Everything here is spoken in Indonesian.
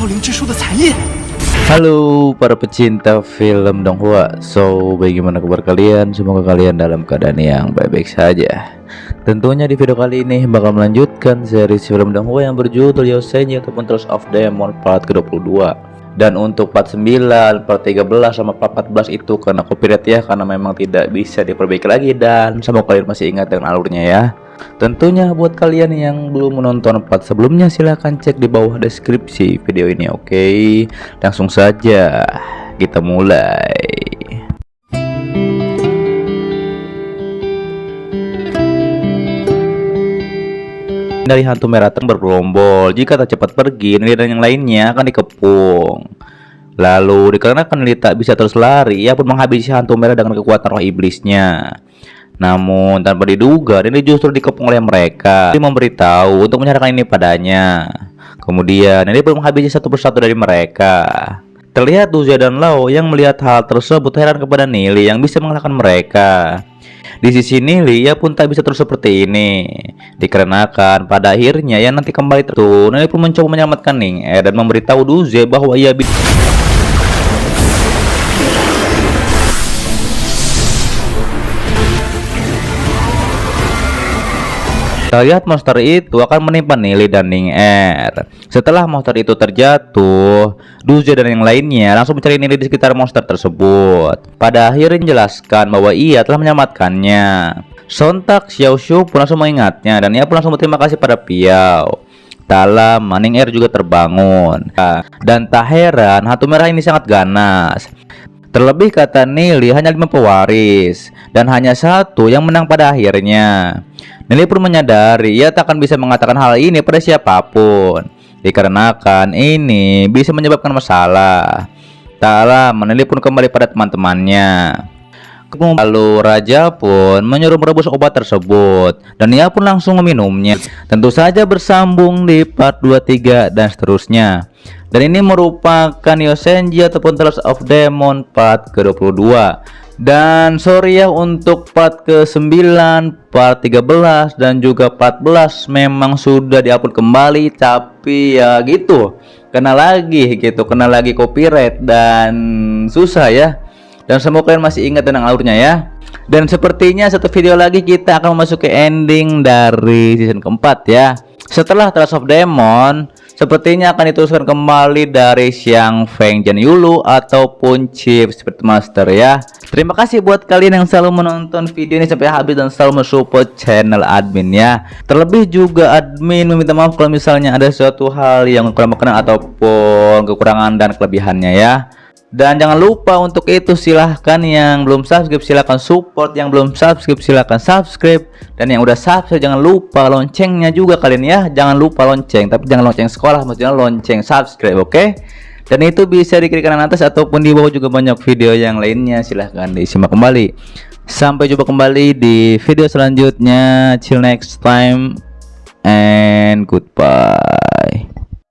飘零之书的残印。 Halo para pecinta film Donghua. So, bagaimana kabar kalian? Semoga kalian dalam keadaan yang baik-baik saja. Tentunya di video kali ini bakal melanjutkan series film Donghua yang berjudul Yosenji ataupun Tales of Demon part ke-22. Dan untuk part 9, part 13 sama part 14 itu karena copyright ya, karena memang tidak bisa diperbaiki lagi. Dan semoga kalian masih ingat dengan alurnya ya. Tentunya buat kalian yang belum menonton part sebelumnya, silahkan cek di bawah deskripsi video ini. Oke, langsung saja kita mulai. Dari hantu merah bergerombol, jika tak cepat pergi, Nelly dan yang lainnya akan dikepung. Lalu dikarenakan Nelly tak bisa terus lari, ia pun menghabisi hantu merah dengan kekuatan roh iblisnya. Namun tanpa diduga, Nelly justru dikepung oleh mereka. Nelly memberitahu untuk menyerahkan ini padanya. Kemudian Nelly pun menghabisi satu persatu dari mereka. Terlihat Duzia dan Lau yang melihat hal tersebut heran kepada Nelly yang bisa mengalahkan mereka. Di sisi Nelly, ia pun tak bisa terus seperti ini. Dikarenakan pada akhirnya yang nanti kembali tertutup, Nelly pun mencoba menyelamatkan Ning dan memberitahu Duzia bahwa ia bisa. Lihat monster itu akan menimpa Nelly dan Ning-Er. Setelah monster itu terjatuh, Duzia dan yang lainnya langsung mencari Nelly di sekitar monster tersebut. Pada akhirnya menjelaskan bahwa ia telah menyelamatkannya. Sontak Xiao Shu pun langsung mengingatnya dan ia pun langsung berterima kasih pada Piao. Tak lama Ning-Er juga terbangun. Dan tak heran hantu merah ini sangat ganas. Terlebih kata Nelly hanya 5 pewaris dan hanya satu yang menang pada akhirnya. Nelly pun menyadari ia tak akan bisa mengatakan hal ini pada siapapun, dikarenakan ini bisa menyebabkan masalah. Tak lama Nelly pun kembali pada teman-temannya. Lalu Raja pun menyuruh merebus obat tersebut dan ia pun langsung meminumnya. Tentu saja bersambung di part 23 dan seterusnya. Dan ini merupakan Yosenji ataupun Tales of Demon part ke-22. Dan sorry ya untuk part ke-9, part 13 dan juga 14 memang sudah diupload kembali, tapi ya gitu, kena lagi copyright dan susah ya. Dan semoga kalian masih ingat tentang alurnya ya. Dan sepertinya satu video lagi kita akan memasuki ending dari season keempat ya. Setelah Tales of Demon, sepertinya akan diteruskan kembali dari Xiang Feng Jian Yulu ataupun Chief Speedmaster ya. Terima kasih buat kalian yang selalu menonton video ini sampai habis dan selalu mensupport channel admin ya. Terlebih juga admin meminta maaf kalau misalnya ada suatu hal yang kurang berkenan ataupun kekurangan dan kelebihannya ya. Dan jangan lupa untuk itu silahkan yang belum subscribe silahkan support, yang belum subscribe silahkan subscribe, dan yang udah subscribe jangan lupa loncengnya juga kalian ya. Jangan lupa lonceng, tapi jangan lonceng sekolah, maksudnya lonceng subscribe, oke? Dan itu bisa di kiri kanan atas ataupun di bawah juga banyak video yang lainnya, silahkan disimak kembali. Sampai jumpa kembali di video selanjutnya. Till next time and goodbye.